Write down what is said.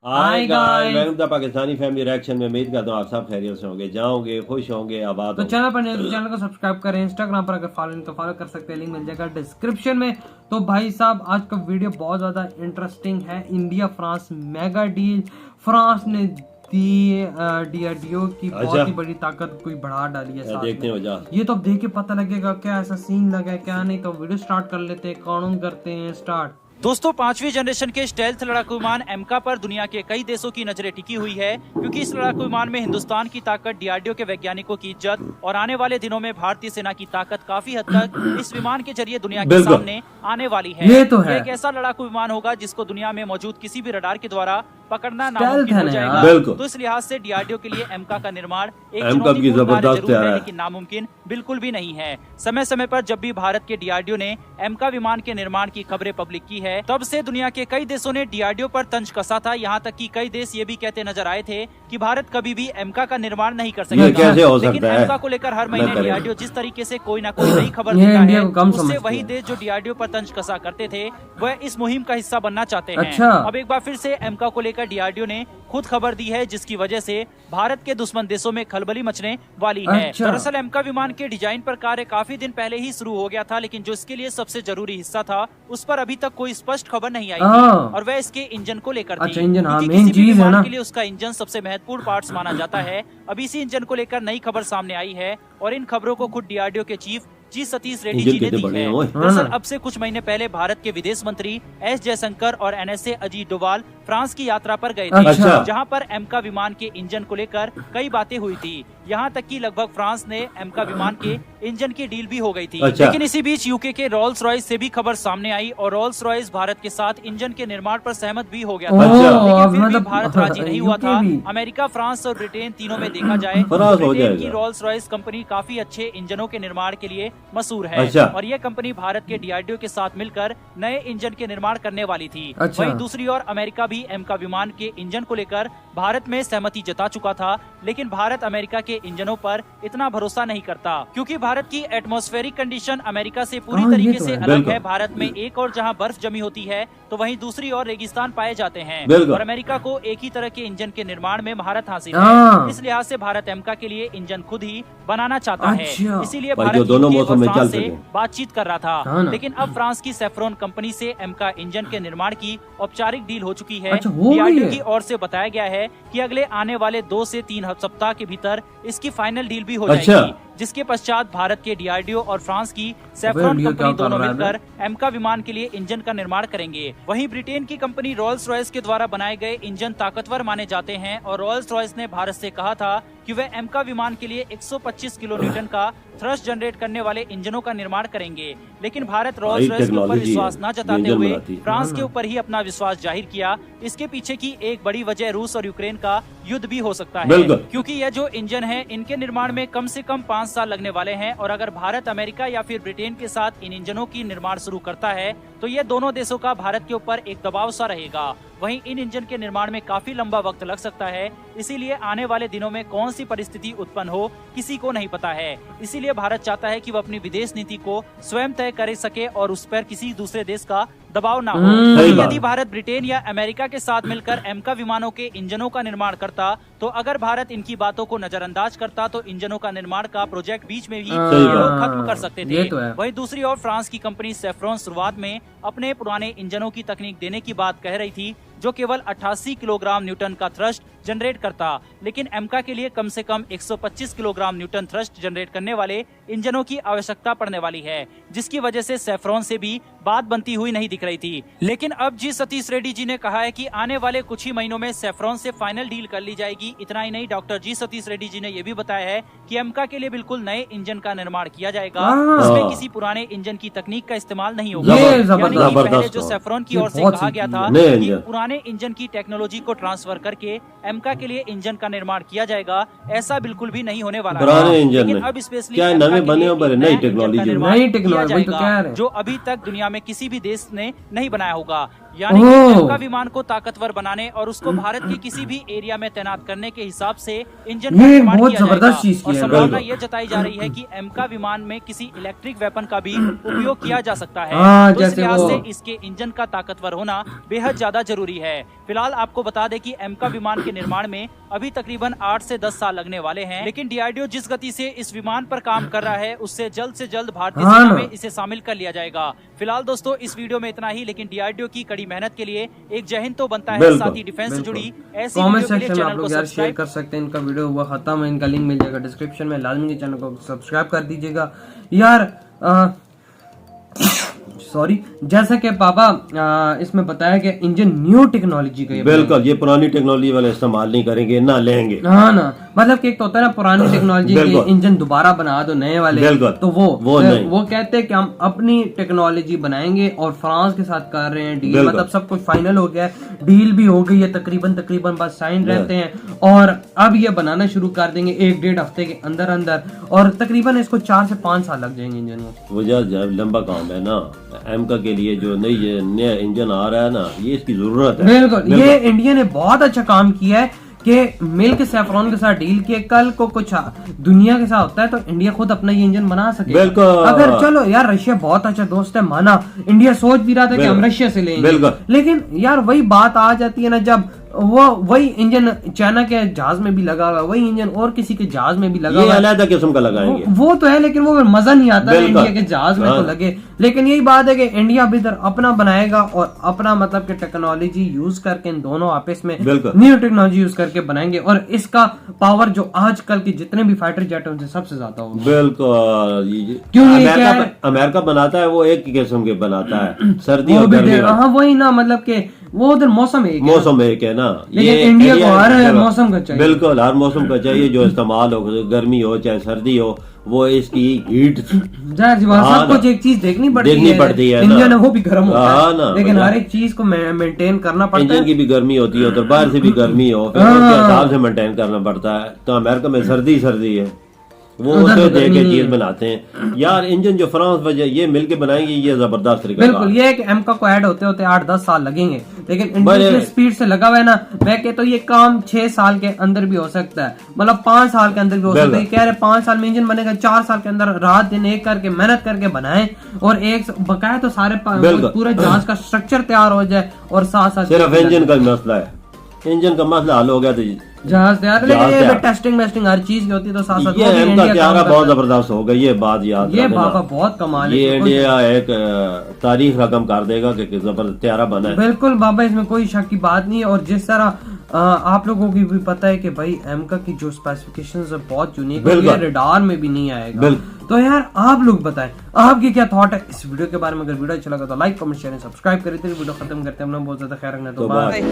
Hi guys, welcome to Pakistani family reaction में। उम्मीद करता हूँ आप सब खैरियत से होंगे, जाओगे, खुश होंगे, आबाद तो होंगे। चैनल पर नए तो चैनल को सब्सक्राइब करें। इंस्टाग्राम पर अगर फॉलो नहीं तो फॉलो कर सकते हैं, लिंक मिल जाएगा डिस्क्रिप्शन में। तो भाई साहब, आज का वीडियो बहुत ज्यादा इंटरेस्टिंग है। India France mega deal. France ने दी डीआरडीओ की बहुत ही बड़ी ताकत कोई बढ़ा डाली है साथ देखते में। हो जा ये तो अब देख के पता लगेगा क्या ऐसा सीन लगा है क्या नहीं। तो वीडियो स्टार्ट कर लेते हैं, काउंट करते हैं स्टार्ट। दोस्तों, 5वीं जनरेशन के स्टेल्थ लड़ाकू विमान एमका पर दुनिया के कई देशों की नजरें टिकी हुई है, क्योंकि इस लड़ाकू विमान में हिंदुस्तान की ताकत, डीआरडीओ के वैज्ञानिकों की इज्जत और आने वाले दिनों में भारतीय सेना की ताकत काफी हद तक इस विमान के जरिए दुनिया के सामने आने वाली है। ये तो है। एक ऐसा लड़ाकू विमान होगा जिसको दुनिया में मौजूद किसी भी रडार के द्वारा पकड़ना नामुमकिन हो जाएगा। तो इस लिहाज से डीआरडीओ के लिए एमका का निर्माण एक चुनौतीपूर्ण कार्य जरूर है, लेकिन नामुमकिन बिल्कुल भी नहीं है। समय समय पर जब भी भारत के डीआरडीओ ने एमका विमान के निर्माण की खबरें पब्लिक की है, तब से दुनिया के कई देशों ने डीआरडीओ पर तंज कसा था। यहाँ तक कि कई देश ये भी कहते नजर आए थे कि भारत कभी भी एमका का निर्माण नहीं कर सकेगा। लेकिन एमका को लेकर हर महीने डीआरडीओ जिस तरीके से कोई न कोई नई खबर देता है, उससे वही देश जो डीआरडीओ पर तंज कसा करते थे वह इस मुहिम का हिस्सा बनना चाहते हैं। अब एक बार फिर से एमका को लेकर डीआरडीओ ने खुद खबर दी है, जिसकी वजह से भारत के दुश्मन देशों में खलबली मचने वाली है। दरअसल एमका विमान के डिजाइन पर कार्य काफी दिन पहले ही शुरू हो गया था, लेकिन जो इसके लिए सबसे जरूरी हिस्सा था उस पर अभी तक कोई स्पष्ट खबर नहीं आई थी, और वह इसके इंजन को लेकर थी। किसी भी विमान के लिए उसका इंजन सबसे महत्वपूर्ण पार्ट्स माना जाता है। अब इसी इंजन को लेकर नई खबर सामने आई है, और इन खबरों को खुद डीआरडीओ के चीफ जी सतीश रेड्डी जी ने दी है। दरअसल अब से कुछ महीने पहले भारत के विदेश मंत्री एस जयशंकर और एनएसए अजीत डोभाल फ्रांस की यात्रा पर गए थे, जहां पर एमका विमान के इंजन को लेकर कई बातें हुई थी। यहाँ तक कि लगभग फ्रांस ने एमका विमान के इंजन की डील भी हो गई थी। लेकिन इसी बीच यूके के रोल्स रॉयस से भी खबर सामने आई, और रोल्स रॉयस भारत के साथ इंजन के निर्माण पर सहमत भी हो गया था। लेकिन फिर भी भारत राजी नहीं हुआ था। अमेरिका, फ्रांस और ब्रिटेन तीनों में देखा जाए, ब्रिटेन की रोल्स रॉयस कंपनी काफी अच्छे इंजनों के निर्माण के लिए मशहूर है, और ये कंपनी भारत के डीआरडीओ के साथ मिलकर नए इंजन के निर्माण करने वाली थी। वहीं दूसरी ओर अमेरिका भी एमका विमान के इंजन को लेकर भारत में सहमति जता चुका था, लेकिन भारत अमेरिका के इंजनों पर इतना भरोसा नहीं करता, क्योंकि भारत की एटमॉस्फेरिक कंडीशन अमेरिका से पूरी तरीके से अलग है। भारत में एक और जहां बर्फ जमी होती है, तो वहीं दूसरी ओर रेगिस्तान पाए जाते हैं, और अमेरिका को एक ही तरह के इंजन के निर्माण में महारत हासिल है। इस लिहाज से भारत एमका के लिए इंजन खुद ही बनाना चाहता है, इसीलिए भारत फ्रांस से बातचीत कर रहा था। लेकिन अब फ्रांस की सेफ्रॉन कंपनी से एमका इंजन के निर्माण की औपचारिक डील हो चुकी है। डीआरडीओ की ओर से बताया गया है कि अगले आने वाले 2 से 3 सप्ताह के भीतर इसकी फाइनल डील भी हो जाएगी, जिसके पश्चात भारत के डीआरडीओ और फ्रांस की सेफ्रॉन कंपनी दोनों मिलकर एमका विमान के लिए इंजन का निर्माण करेंगे। वहीं ब्रिटेन की कंपनी रोल्स रॉयस के द्वारा बनाए गए इंजन ताकतवर माने जाते हैं, और रोल्स रॉयस ने भारत से कहा था कि वह एमका विमान के लिए 125 किलो न्यूटन का थ्रस्ट जनरेट करने वाले इंजनों का निर्माण करेंगे। लेकिन भारत रोल्स रॉयस के ऊपर विश्वास न जताते हुए फ्रांस के ऊपर ही अपना विश्वास जाहिर किया। इसके पीछे की एक बड़ी वजह रूस और यूक्रेन का युद्ध भी हो सकता है, क्योंकि यह जो इंजन है इनके निर्माण में कम से कम 5 साल लगने वाले हैं, और अगर भारत अमेरिका या फिर ब्रिटेन के साथ इन इंजनों की निर्माण शुरू करता है, तो ये दोनों देशों का भारत के ऊपर एक दबाव सा रहेगा। वहीं इन इंजन के निर्माण में काफी लंबा वक्त लग सकता है, इसीलिए आने वाले दिनों में कौन सी परिस्थिति उत्पन्न हो किसी को नहीं पता है। इसीलिए भारत चाहता है कि वह अपनी विदेश नीति को स्वयं तय कर सके और उस पर किसी दूसरे देश का दबाव ना हो। यदि भारत ब्रिटेन या अमेरिका के साथ मिलकर एमका विमानों के इंजनों का निर्माण करता, तो अगर भारत इनकी बातों को नजरअंदाज करता, तो इंजनों का निर्माण का प्रोजेक्ट बीच में ही खत्म कर सकते थे। वहीं दूसरी ओर फ्रांस की कंपनी सेफ्रॉन शुरुआत में अपने पुराने इंजनों की तकनीक देने की बात कह रही थी, जो केवल 88 किलोग्राम न्यूटन का थ्रस्ट जनरेट करता, लेकिन एमका के लिए कम से कम 125 किलोग्राम न्यूटन थ्रस्ट जनरेट करने वाले इंजनों की आवश्यकता पड़ने वाली है, जिसकी वजह से सेफ्रॉन से भी बात बनती हुई नहीं दिख रही थी। लेकिन अब जी सतीश रेड्डी जी ने कहा है कि आने वाले कुछ ही महीनों में सेफ्रॉन से फाइनल डील कर ली जाएगी। इतना ही नहीं, डॉक्टर जी सतीश रेड्डी जी ने यह भी बताया है कि एमका के लिए बिल्कुल नए इंजन का निर्माण किया जाएगा, इसमें किसी पुराने इंजन की तकनीक का इस्तेमाल नहीं होगा। पहले जो सेफ्रॉन की ओर से कहा गया था कि पुराने इंजन की टेक्नोलॉजी को ट्रांसफर करके एमका के लिए इंजन का निर्माण किया जाएगा, ऐसा बिल्कुल भी नहीं होने वाला है। लेकिन अब स्पेशली जो अभी तक दुनिया में किसी भी देश ने नहीं बनाया होगा। यानी कि एमका विमान को ताकतवर बनाने और उसको भारत की किसी भी एरिया में तैनात करने के हिसाब से इंजन का निर्माण किया जाएगा। और संभावना ये जताई जा रही है कि एमका विमान में किसी इलेक्ट्रिक वेपन का भी उपयोग किया जा सकता है। तो इस लिहाज से इसके इंजन का ताकतवर होना बेहद ज्यादा जरूरी है। फिलहाल आपको बता दें कि एमका विमान के निर्माण में अभी तकरीबन 8 से 10 साल लगने वाले हैं, लेकिन डीआरडीओ जिस गति से इस विमान पर काम कर रहा है उससे जल्द से जल्द भारतीय सेना में इसे शामिल कर लिया जाएगा। फिलहाल दोस्तों इस वीडियो में इतना ही, लेकिन डीआरडीओ की कड़ी मेहनत के लिए एक जय हिंद तो बनता है, साथ ही डिफेंस से जुड़ी ऐसी कमेंट सेक्शन में आप लोग यार शेयर कर सकते हैं। इनका वीडियो हुआ खत्म है, इनका लिंक मिल जाएगा डिस्क्रिप्शन में। लाजमी चैनल को सब्सक्राइब कर दीजिएगा यार। सॉरी, जैसा कि पापा इसमें बताया कि इंजन न्यू टेक्नोलॉजी का, बिल्कुल ये पुरानी टेक्नोलॉजी वाले इस्तेमाल नहीं करेंगे ना लेंगे। हाँ ना, मतलब कि एक तो होता है ना पुरानी टेक्नोलॉजी के इंजन दोबारा बना दो नए वाले, तो वो कहते हैं कि हम अपनी टेक्नोलॉजी बनाएंगे और फ्रांस के साथ कर रहे हैं डील, मतलब सब कुछ फाइनल हो गया है, डील भी हो गई है तकरीबन बस साइन रहते हैं और अब ये बनाना शुरू कर देंगे 1-1.5 हफ्ते के अंदर अंदर, और तकरीबन इसको 4 से 5 साल लग जाएंगे इंजन को। वो लंबा काम है ना एमका के लिए, जो नया इंजन आ रहा है ना, ये इसकी जरूरत है। बिल्कुल, ये इंडिया ने बहुत अच्छा काम किया है कि मिल्क सैफरॉन के साथ डील किए, कल को कुछ दुनिया के साथ होता है तो इंडिया खुद अपना ये इंजन बना सके। अगर चलो यार रशिया बहुत अच्छा दोस्त है, माना, इंडिया सोच भी रहा था कि हम रशिया से लेंगे, लेकिन यार वही बात आ जाती है ना, जब वही इंजन चाइना के जहाज में भी लगा हुआ, वही इंजन और किसी के जहाज में भी लगा हुआ, अलग किस्म का लगाएंगे वो तो है, लेकिन वो मजा नहीं आता है इंडिया के जहाज में तो लगे। लेकिन यही बात है कि इंडिया भी इधर अपना बनाएगा और अपना मतलब कि टेक्नोलॉजी यूज करके इन दोनों आपस में न्यू टेक्नोलॉजी यूज करके बनाएंगे, और इसका पावर जो आजकल के जितने भी फाइटर जेट है उनसे सबसे ज्यादा होगा। बिल्कुल, क्यों अमेरिका बनाता है वो एक किस्म के बनाता है, सर्दी और गर्मी। हाँ वही ना, मतलब के वो उधर मौसम एक है ना, ये इंडिया को हर मौसम का चाहिए। बिल्कुल हर मौसम का चाहिए, जो इस्तेमाल हो, गर्मी हो चाहे सर्दी हो, वो इसकी हीट सब कुछ एक चीज देखनी पड़ती है। इंजन है वो भी गर्म होता है, लेकिन हर एक चीज को मेंटेन करना पड़ता है। इंजन की भी गर्मी होती है, तो बाहर से भी गर्मी हो, फिर उसके हिसाब से मेंटेन करना पड़ता है। तो अमेरिका में सर्दी है, वो उसे देख के चीज बनाते हैं यार। इंजन जो फ्रांस वजह ये मिलके बनाएंगे, ये जबरदस्त तरीका। बिल्कुल, ये एक एमका को ऐड होते 8-10 साल लगेंगे, लेकिन इंडिया स्पीड से लगा हुआ है ना, मैं कहता हूँ ये काम 6 साल के अंदर भी हो सकता है, मतलब 5 साल के अंदर भी हो सकता है। कह रहे 5 साल में इंजन बनेगा, 4 साल के अंदर रात दिन एक करके मेहनत करके बनाए, और एक बकाया तो सारे पूरे जहाज का स्ट्रक्चर तैयार हो जाए, और साथ सिर्फ इंजन का मसला है, इंजन का मसला हल हो गया तो जहाज तैयार। लेकिन टेस्टिंग हर चीज की होती है, तो साथ साथ ये एमका त्यारा बहुत जबरदस्त होगा, ये बात याद, ये बाबा बहुत कमाल है। ये इंडिया एक तारीख रकम कर देगा कि जबरदस्त त्यारा बना है। बिल्कुल बाबा, इसमें कोई शक की बात नहीं है। और जिस तरह आप लोगों की भी पता है कि भाई एमका की जो स्पेसिफिकेशंस है बहुत यूनिक है, ये रडार में भी नहीं आएगा। तो यार आप लोग बताएं आपकी क्या थॉट है इस वीडियो के बारे में। अगर वीडियो अच्छा लगा तो लाइक कमेंट शेयर सब्सक्राइब करें। वीडियो खत्म करते हैं, हम लोग बहुत ज्यादा ख्याल रखना, तो बाय।